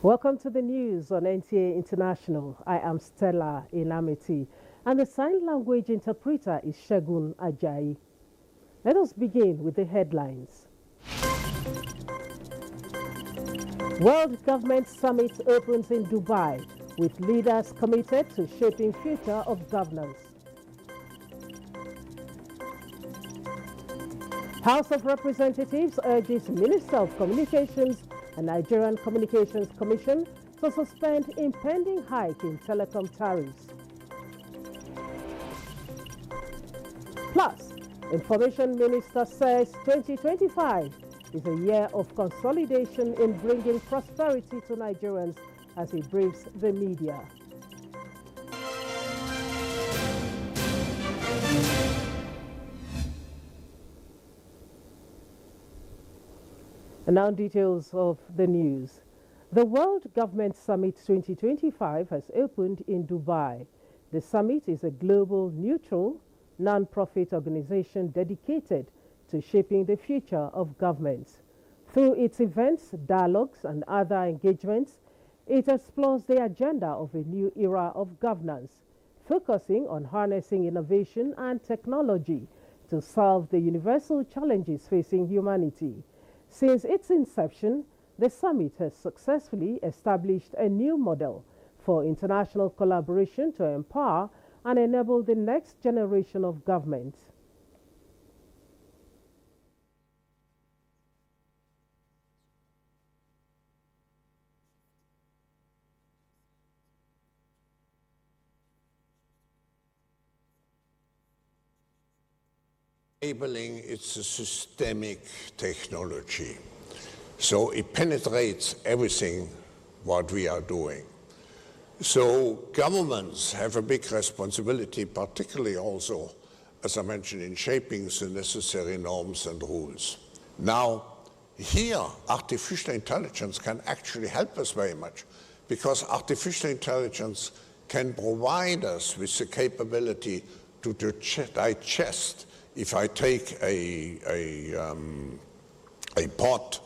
Welcome to the news on NTA International. I am Stella Inamiti, and the sign language interpreter is Shegun Ajayi. Let us begin with the headlines. World Government Summit opens in Dubai, with leaders committed to shaping future of governance. House of Representatives urges Minister of Communications and Nigerian Communications Commission to suspend impending hike in telecom tariffs. Plus, Information Minister says 2025 is a year of consolidation in bringing prosperity to Nigerians as he briefs the media. And now details of the news. The World Government Summit 2025 has opened in Dubai. The summit is a global, neutral, non-profit organization dedicated to shaping the future of governments. Through its events, dialogues, and other engagements, it explores the agenda of a new era of governance, focusing on harnessing innovation and technology to solve the universal challenges facing humanity. Since its inception, the summit has successfully established a new model for international collaboration to empower and enable the next generation of government. Enabling, it's a systemic technology. So it penetrates everything what we are doing. So governments have a big responsibility, particularly also, as I mentioned, in shaping the necessary norms and rules. Now, here, artificial intelligence can actually help us very much, because artificial intelligence can provide us with the capability to digest. If I take a pot,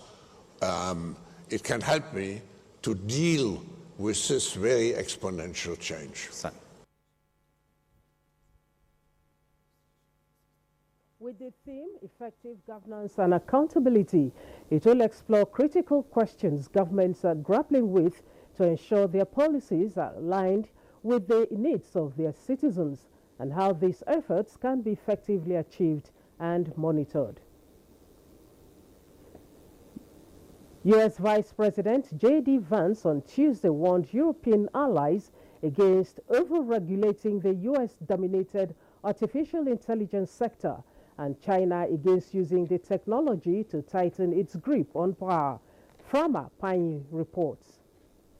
it can help me to deal with this very exponential change. With the theme, Effective Governance and Accountability, it will explore critical questions governments are grappling with to ensure their policies are aligned with the needs of their citizens and how these efforts can be effectively achieved and monitored. U.S. Vice President J.D. Vance on Tuesday warned European allies against over-regulating the U.S.-dominated artificial intelligence sector and China against using the technology to tighten its grip on power. Frama Payne reports.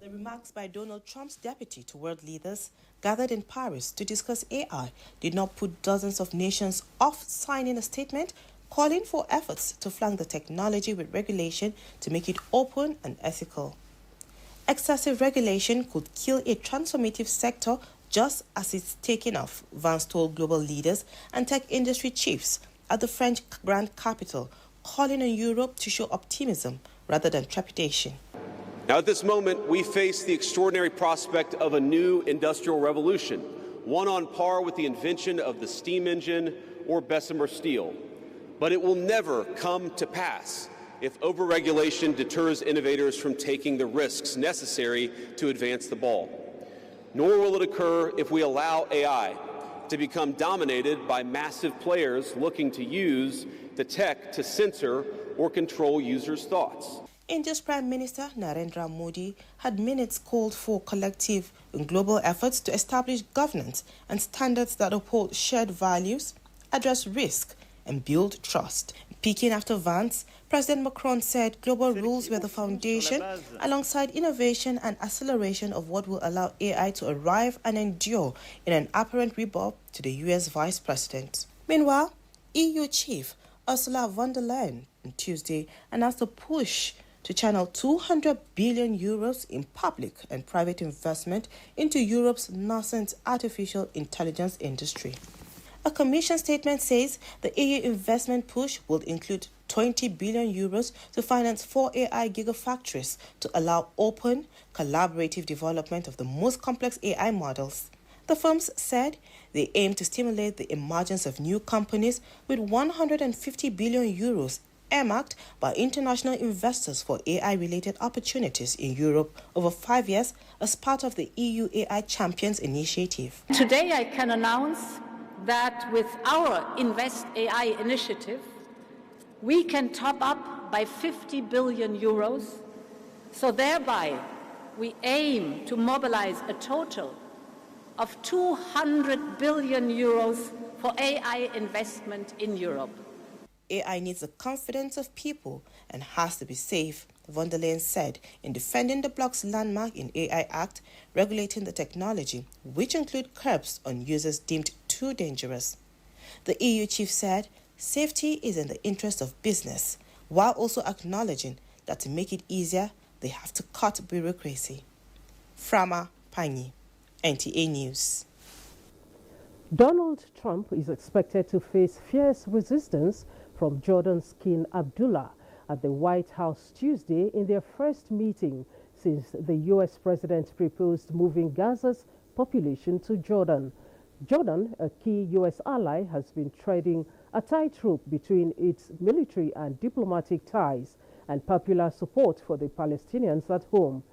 The remarks by Donald Trump's deputy to world leaders gathered in Paris to discuss AI did not put dozens of nations off signing a statement calling for efforts to flank the technology with regulation to make it open and ethical. Excessive regulation could kill a transformative sector just as it's taking off, Vance told global leaders and tech industry chiefs at the French Grand Capital, calling on Europe to show optimism rather than trepidation. Now, at this moment, we face the extraordinary prospect of a new industrial revolution, one on par with the invention of the steam engine or Bessemer steel. But it will never come to pass if overregulation deters innovators from taking the risks necessary to advance the ball. Nor will it occur if we allow AI to become dominated by massive players looking to use the tech to censor or control users' thoughts. India's Prime Minister Narendra Modi had minutes called for collective and global efforts to establish governance and standards that uphold shared values, address risk, and build trust. Speaking after Vance, President Macron said global rules were the foundation alongside innovation and acceleration of what will allow AI to arrive and endure in an apparent rebuff to the US Vice President. Meanwhile, EU Chief Ursula von der Leyen on Tuesday announced a push to channel 200 billion euros in public and private investment into Europe's nascent artificial intelligence industry. A commission statement says the EU investment push will include 20 billion euros to finance 4 AI gigafactories to allow open, collaborative development of the most complex AI models. The firms said they aim to stimulate the emergence of new companies with 150 billion euros earmarked by international investors for AI-related opportunities in Europe over 5 years as part of the EU AI Champions Initiative. Today I can announce that with our Invest AI initiative, we can top up by 50 billion euros, so thereby we aim to mobilize a total of 200 billion euros for AI investment in Europe. AI needs the confidence of people and has to be safe, von der Leyen said in defending the bloc's landmark in AI Act regulating the technology, which include curbs on users deemed too dangerous. The EU chief said safety is in the interest of business, while also acknowledging that to make it easier, they have to cut bureaucracy. Frama Panyi, NTA News. Donald Trump is expected to face fierce resistance from Jordan's King Abdullah at the White House Tuesday in their first meeting since the U.S. president proposed moving Gaza's population to Jordan. Jordan, a key U.S. ally, has been treading a tightrope between its military and diplomatic ties and popular support for the Palestinians at home.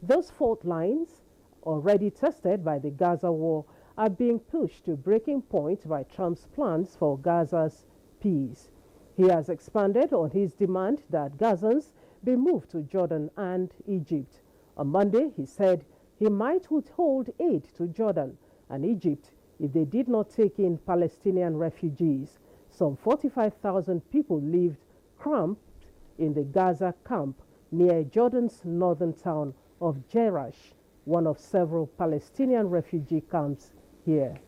Those fault lines, already tested by the Gaza war, are being pushed to breaking point by Trump's plans for Gaza's peace. He has expanded on his demand that Gazans be moved to Jordan and Egypt. On Monday, he said he might withhold aid to Jordan and Egypt if they did not take in Palestinian refugees. Some 45,000 people lived cramped in the Gaza camp near Jordan's northern town of Jerash, one of several Palestinian refugee camps here.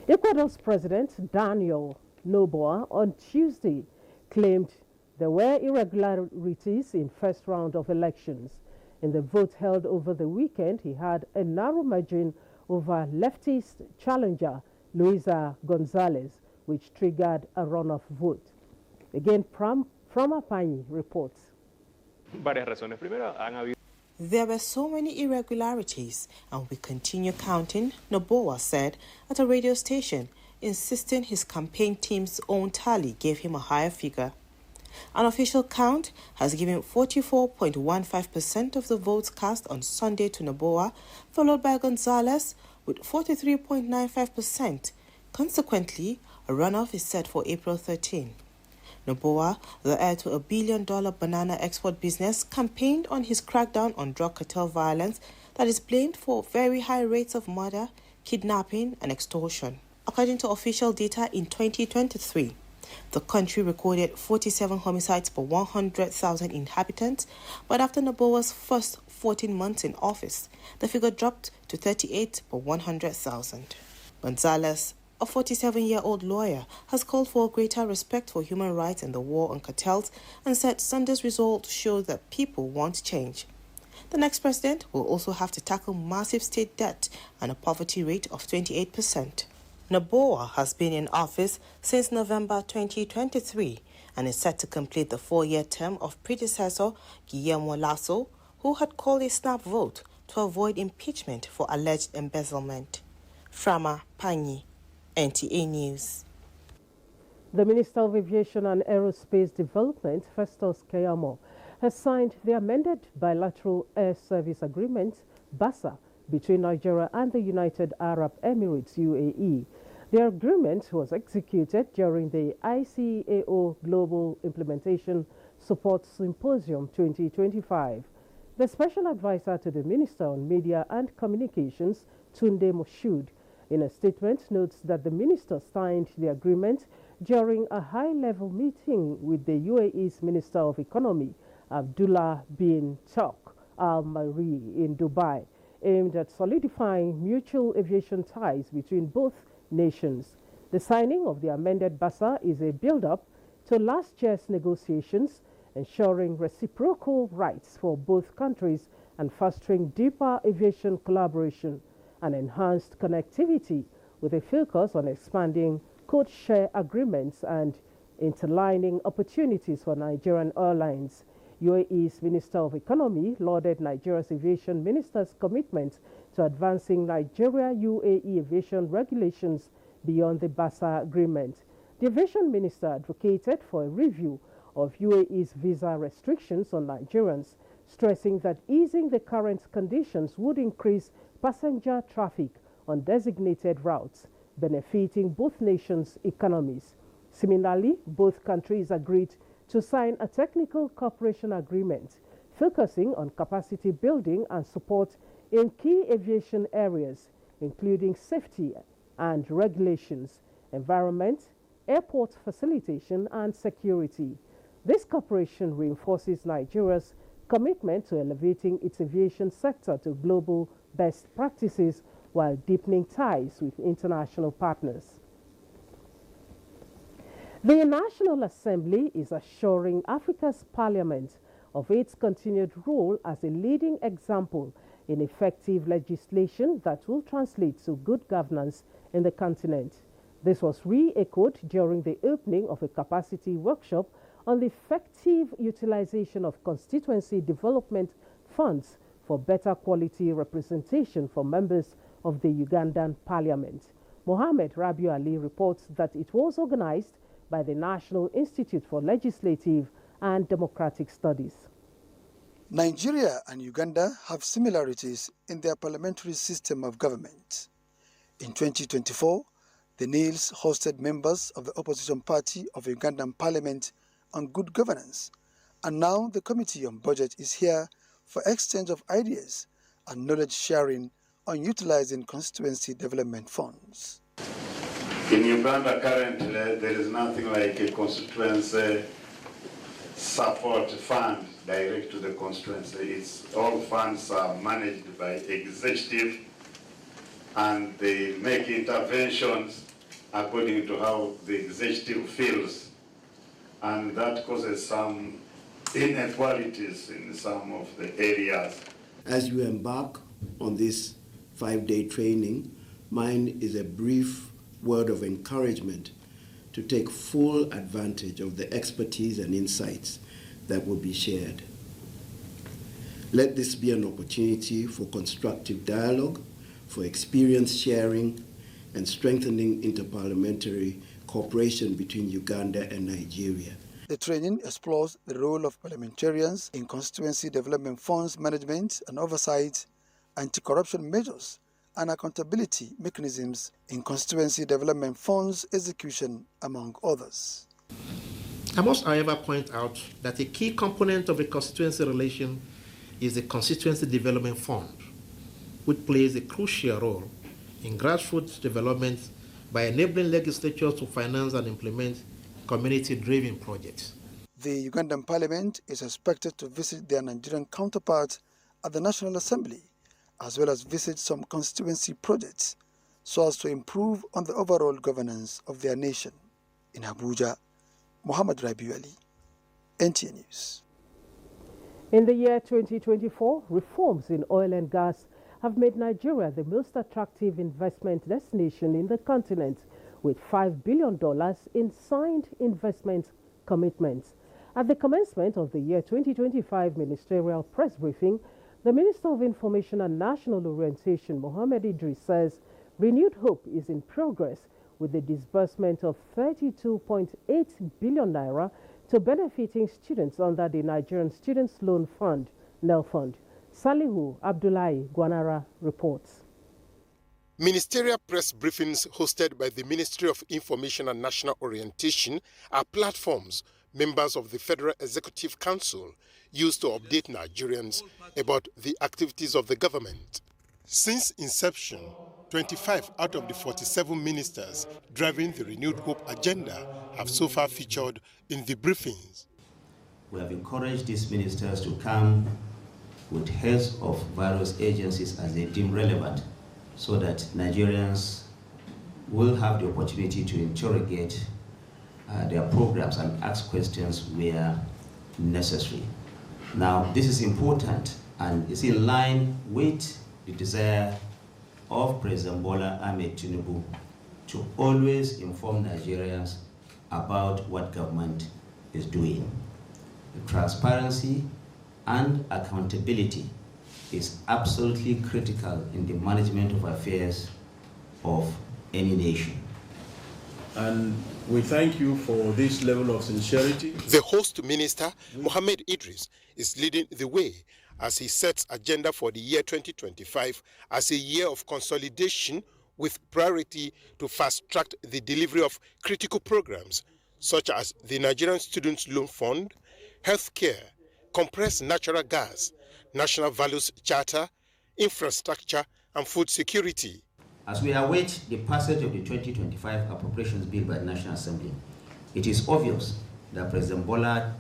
Ecuador's President Daniel Noboa on Tuesday claimed there were irregularities in first round of elections. In the vote held over the weekend, he had a narrow margin over leftist challenger Luisa Gonzalez, which triggered a runoff vote. Again, from Apani reports. There were so many irregularities, and we continue counting, Noboa said at a radio station, insisting his campaign team's own tally gave him a higher figure. An official count has given 44.15% of the votes cast on Sunday to Noboa, followed by Gonzalez with 43.95%. Consequently, a runoff is set for April 13. Noboa, the heir to a billion-dollar banana export business, campaigned on his crackdown on drug cartel violence that is blamed for very high rates of murder, kidnapping, and extortion. According to official data in 2023, the country recorded 47 homicides per 100,000 inhabitants, but after Noboa's first 14 months in office, the figure dropped to 38 per 100,000. Gonzalez, a 47-year-old lawyer, has called for greater respect for human rights and the war on cartels and said Sunday's results show that people want change. The next president will also have to tackle massive state debt and a poverty rate of 28%. Noboa has been in office since November 2023 and is set to complete the 4-year term of predecessor Guillermo Lasso, who had called a snap vote to avoid impeachment for alleged embezzlement. Frama Panyi, NTA News. The Minister of Aviation and Aerospace Development, Festus Keyamo, has signed the amended bilateral air service agreement, BASA, between Nigeria and the United Arab Emirates, UAE. The agreement was executed during the ICAO Global Implementation Support Symposium 2025. The Special Advisor to the Minister on Media and Communications, Tunde Moshood, in a statement notes that the minister signed the agreement during a high-level meeting with the UAE's Minister of Economy, Abdullah bin Tuq Al-Mahri, in Dubai, aimed at solidifying mutual aviation ties between both nations. The signing of the amended BASA is a build-up to last year's negotiations, ensuring reciprocal rights for both countries and fostering deeper aviation collaboration and enhanced connectivity with a focus on expanding code share agreements and interlining opportunities for Nigerian airlines. UAE's Minister of Economy lauded Nigeria's aviation minister's commitment to advancing Nigeria-UAE aviation regulations beyond the BASA agreement. The aviation minister advocated for a review of UAE's visa restrictions on Nigerians, stressing that easing the current conditions would increase passenger traffic on designated routes, benefiting both nations' economies. Similarly, both countries agreed to sign a technical cooperation agreement focusing on capacity building and support in key aviation areas, including safety and regulations, environment, airport facilitation, and security. This cooperation reinforces Nigeria's commitment to elevating its aviation sector to global best practices while deepening ties with international partners. The National Assembly is assuring Africa's Parliament of its continued role as a leading example in effective legislation that will translate to good governance in the continent. This was re-echoed during the opening of a capacity workshop on the effective utilization of constituency development funds for better quality representation for members of the Ugandan Parliament. Mohammed Rabiu Ali reports that it was organized by the National Institute for Legislative and Democratic Studies. Nigeria and Uganda have similarities in their parliamentary system of government. In 2024, the NILs hosted members of the opposition party of Ugandan Parliament on good governance, and now the Committee on Budget is here for exchange of ideas and knowledge sharing on utilizing constituency development funds. In Uganda currently, there is nothing like a constituency support fund direct to the constituency. All funds are managed by executive, and they make interventions according to how the executive feels, and that causes some inequalities in some of the areas. As you embark on this 5-day training, mine is a brief word of encouragement to take full advantage of the expertise and insights that will be shared. Let this be an opportunity for constructive dialogue, for experience sharing, and strengthening interparliamentary cooperation between Uganda and Nigeria. The training explores the role of parliamentarians in constituency development funds management and oversight, anti-corruption measures, and accountability mechanisms in constituency development funds execution, among others. I must, however, point out that a key component of a constituency relation is the Constituency Development Fund, which plays a crucial role in grassroots development by enabling legislatures to finance and implement community-driven projects. The Ugandan Parliament is expected to visit their Nigerian counterpart at the National Assembly, as well as visit some constituency projects so as to improve on the overall governance of their nation. In Abuja, Mohammed Rabiu Ali, NTA News. In the year 2024, reforms in oil and gas have made Nigeria the most attractive investment destination in the continent, with $5 billion in signed investment commitments. At the commencement of the year 2025 ministerial press briefing, the Minister of Information and National Orientation, Mohammed Idris, says renewed hope is in progress with the disbursement of 32.8 billion naira to benefiting students under the Nigerian Students' Loan Fund, NEL Fund. Salihu Abdullahi Gwanara reports. Ministerial press briefings hosted by the Ministry of Information and National Orientation are platforms members of the Federal Executive Council use to update Nigerians about the activities of the government. Since inception, 25 out of the 47 ministers driving the Renewed Hope agenda have so far featured in the briefings. We have encouraged these ministers to come with heads of various agencies as they deem relevant, so that Nigerians will have the opportunity to interrogate their programs and ask questions where necessary. Now, this is important and is in line with the desire of President Bola Ahmed Tinubu to always inform Nigerians about what government is doing. Transparency and accountability is absolutely critical in the management of affairs of any nation. And we thank you for this level of sincerity. The host minister, Mohammed Idris, is leading the way as he sets agenda for the year 2025 as a year of consolidation with priority to fast-track the delivery of critical programs such as the Nigerian Students' Loan Fund, healthcare, compressed natural gas, national values charter, infrastructure, and food security. As we await the passage of the 2025 Appropriations Bill by the National Assembly, it is obvious that President Bola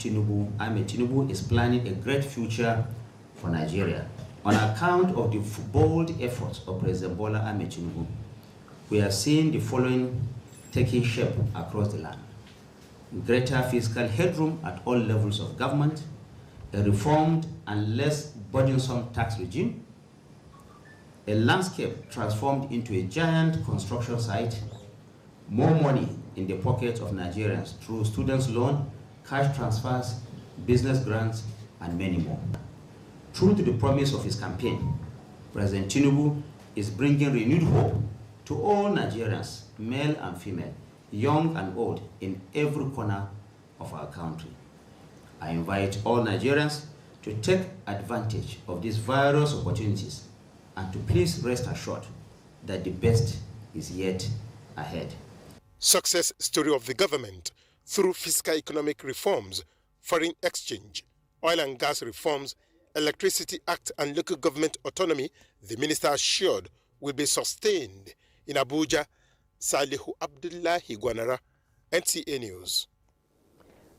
Ahmed Tinubu is planning a great future for Nigeria. On account of the bold efforts of President Bola Ahmed Tinubu, we have seen the following taking shape across the land: greater fiscal headroom at all levels of government, a reformed and less burdensome tax regime, a landscape transformed into a giant construction site, more money in the pockets of Nigerians through students' loan, cash transfers, business grants, and many more. True to the promise of his campaign, President Tinubu is bringing renewed hope to all Nigerians, male and female, young and old, in every corner of our country. I invite all Nigerians to take advantage of these various opportunities and to please rest assured that the best is yet ahead. Success story of the government through fiscal economic reforms, foreign exchange, oil and gas reforms, Electricity Act and local government autonomy, the minister assured will be sustained. In Abuja, Salihu Abdullahi Gwanara, NTA News.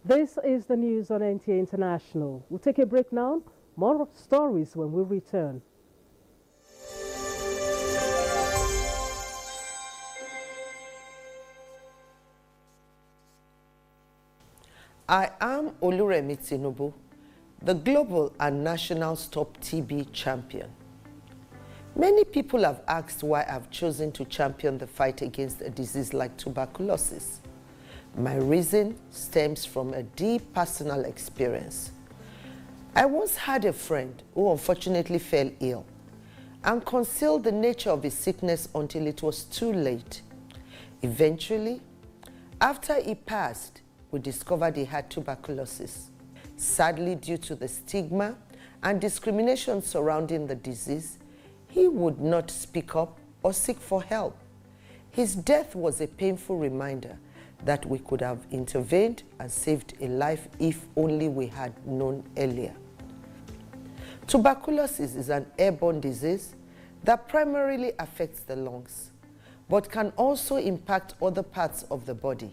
This is the news on NTA International. We'll take a break now. More stories when we return. I am Oluremi Tinubu, the global and national Stop TB champion. Many people have asked why I've chosen to champion the fight against a disease like tuberculosis. My reason stems from a deep personal experience. I once had a friend who unfortunately fell ill and concealed the nature of his sickness until it was too late. Eventually, after he passed, we discovered he had tuberculosis. Sadly, due to the stigma and discrimination surrounding the disease, he would not speak up or seek for help. His death was a painful reminder that we could have intervened and saved a life if only we had known earlier. Tuberculosis is an airborne disease that primarily affects the lungs, but can also impact other parts of the body.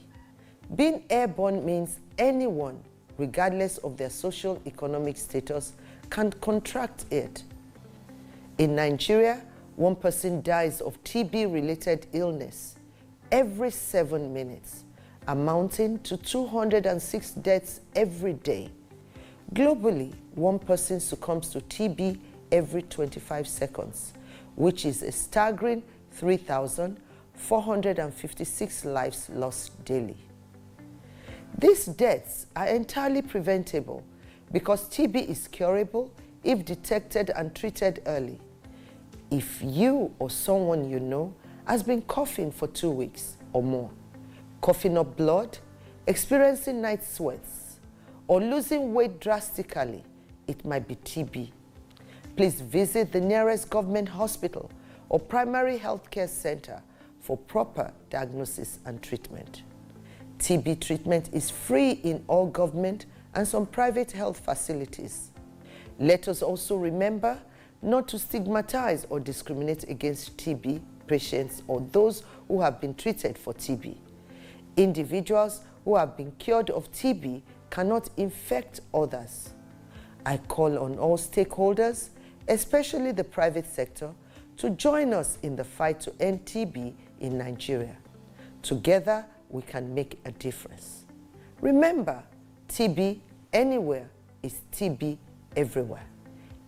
Being airborne means anyone, regardless of their social economic status, can contract it. In Nigeria, 1 person dies of TB-related illness every 7 minutes, amounting to 206 deaths every day. Globally, 1 person succumbs to TB every 25 seconds, which is a staggering 3,456 lives lost daily. These deaths are entirely preventable because TB is curable if detected and treated early. If you or someone you know has been coughing for 2 weeks or more, coughing up blood, experiencing night sweats, or losing weight drastically, it might be TB. Please visit the nearest government hospital or primary healthcare center for proper diagnosis and treatment. TB treatment is free in all government and some private health facilities. Let us also remember not to stigmatize or discriminate against TB patients or those who have been treated for TB. Individuals who have been cured of TB cannot infect others. I call on all stakeholders, especially the private sector, to join us in the fight to end TB in Nigeria. Together, we can make a difference. Remember, TB anywhere is TB everywhere.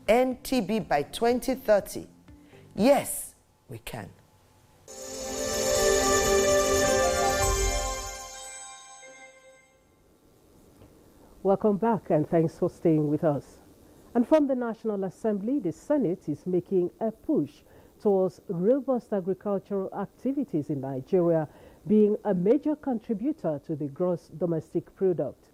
End TB by 2030. Yes, we can. Welcome back and thanks for staying with us. And from the National Assembly, the Senate is making a push towards robust agricultural activities in Nigeria, being a major contributor to the gross domestic product.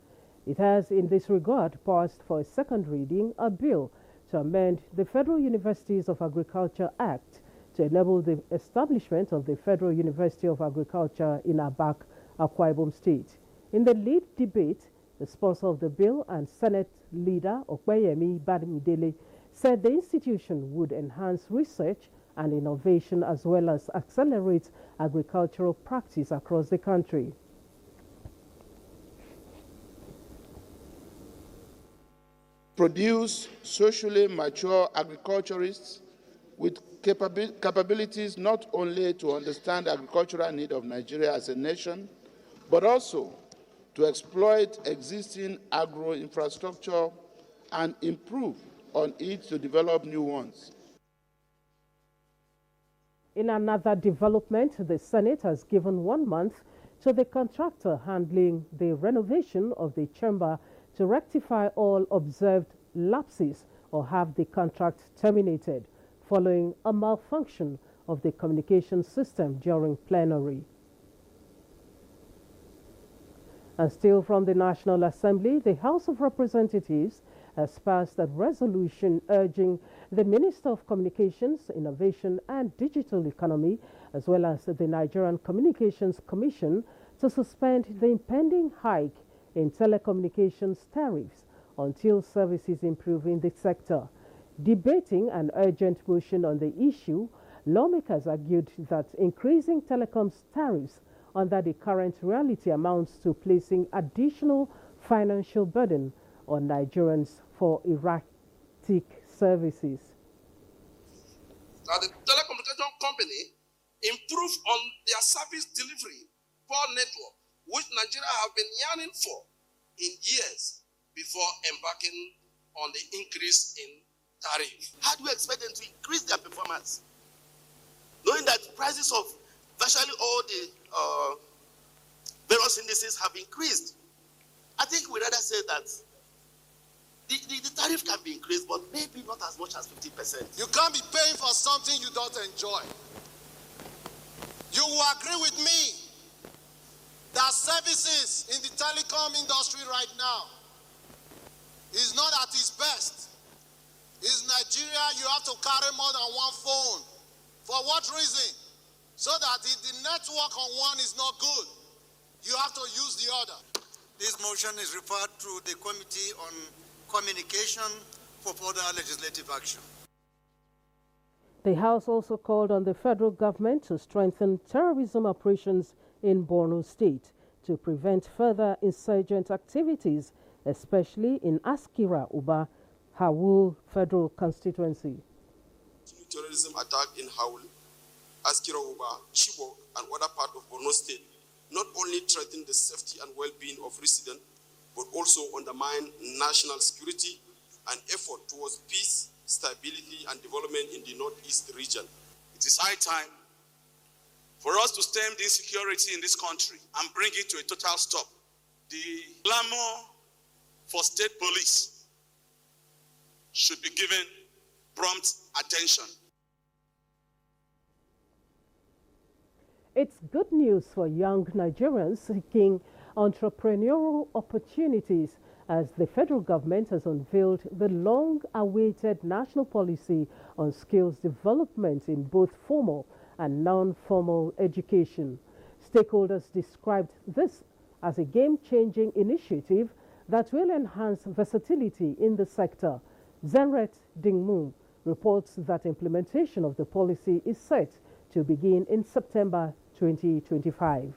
It has, in this regard, passed for a second reading a bill to amend the Federal Universities of Agriculture Act to enable the establishment of the Federal University of Agriculture in Abak, Akwa Ibom State. In the lead debate, the sponsor of the bill and Senate leader Opeyemi Badmidele said the institution would enhance research and innovation as well as accelerate agricultural practice across the country. Produce socially mature agriculturists with capabilities not only to understand the agricultural need of Nigeria as a nation, but also to exploit existing agro infrastructure and improve on it to develop new ones. In another development, the Senate has given 1 month to the contractor handling the renovation of the chamber to rectify all observed lapses or have the contract terminated following a malfunction of the communication system during plenary. And still from the National Assembly, the House of Representatives has passed a resolution urging the Minister of Communications, Innovation and Digital Economy, as well as the Nigerian Communications Commission, to suspend the impending hike in telecommunications tariffs until services improve in the sector. Debating an urgent motion on the issue, lawmakers argued that increasing telecoms tariffs under the current reality amounts to placing additional financial burden on Nigerians for erratic services. That the telecommunication company improved on their service delivery, poor network, which Nigeria have been yearning for in years before embarking on the increase in tariff. How do you expect them to increase their performance, knowing that prices of virtually all the various indices have increased? I think we'd rather say that the tariff can be increased, but maybe not as much as 50%. You can't be paying for something you don't enjoy. You will agree with me that services in the telecom industry right now is not at its best. In Nigeria, you have to carry more than one phone. For what reason? So that if the network on one is not good, you have to use the other. This motion is referred to the Committee on Communication for further legislative action. The House also called on the federal government to strengthen terrorism operations in Borno State to prevent further insurgent activities, especially in Askira Uba, Hawul Federal Constituency. Terrorism attack in Hawul, Askira Uba, Chibok, and other parts of Borno State not only threaten the safety and well-being of residents, but also undermine national security and effort towards peace, stability, and development in the Northeast region. It is high time for us to stem the insecurity in this country and bring it to a total stop. The clamor for state police should be given prompt attention. It's good news for young Nigerians seeking entrepreneurial opportunities as the federal government has unveiled the long-awaited national policy on skills development in both formal and non-formal education. Stakeholders described this as a game-changing initiative that will enhance versatility in the sector. Zenret Dingmu reports that implementation of the policy is set to begin in September 2025.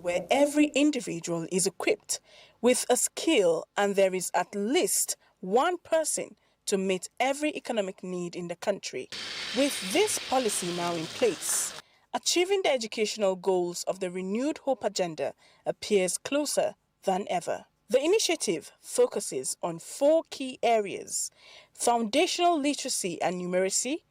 Where every individual is equipped with a skill and there is at least one person to meet every economic need in the country. With this policy now in place, achieving the educational goals of the renewed Hope Agenda appears closer than ever. The initiative focuses on 4 key areas: foundational literacy and numeracy,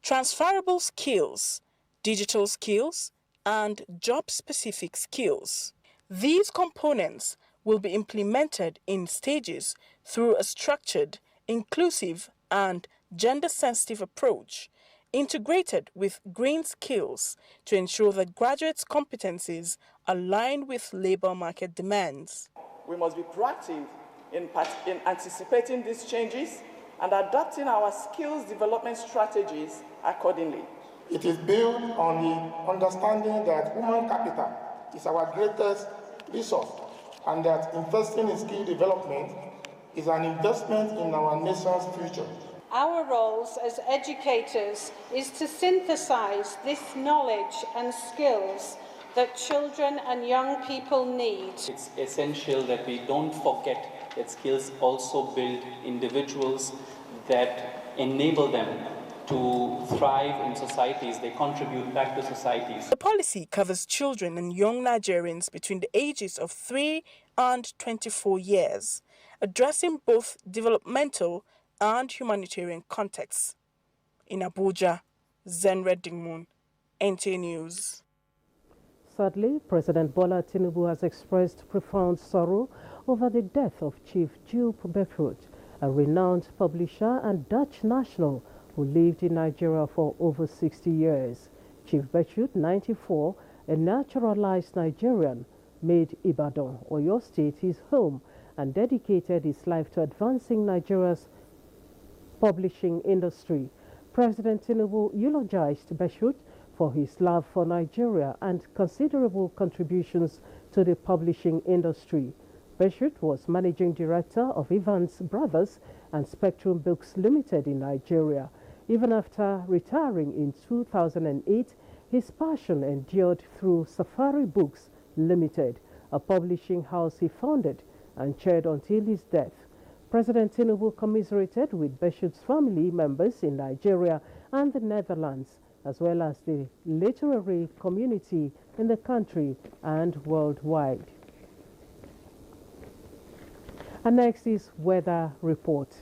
transferable skills, digital skills, and job-specific skills. These components will be implemented in stages through a structured, inclusive, and gender-sensitive approach, integrated with green skills to ensure that graduates' competencies align with labor market demands. We must be proactive in anticipating these changes and adapting our skills development strategies accordingly. It is built on the understanding that human capital is our greatest resource and that investing in skill development is an investment in our nation's future. Our roles as educators is to synthesize this knowledge and skills that children and young people need. It's essential that we don't forget that skills also build individuals that enable them to thrive in societies. They contribute back to societies. The policy covers children and young Nigerians between the ages of 3 and 24 years, addressing both developmental and humanitarian contexts. In Abuja, Zenred Dingmun, NTA News. Sadly, President Bola Tinubu has expressed profound sorrow over the death of Chief Jules Befut, a renowned publisher and Dutch national who lived in Nigeria for over 60 years. Chief Befut, 94, a naturalized Nigerian, made Ibadan, Oyo State, his home and dedicated his life to advancing Nigeria's publishing industry. President Tinubu eulogized Befut for his love for Nigeria and considerable contributions to the publishing industry. Befut was managing director of Evans Brothers and Spectrum Books Limited in Nigeria. Even after retiring in 2008, his passion endured through Safari Books Limited, a publishing house he founded and chaired until his death. President Tinubu commiserated with Befut's family members in Nigeria and the Netherlands, as well as the literary community in the country and worldwide. And next is weather report.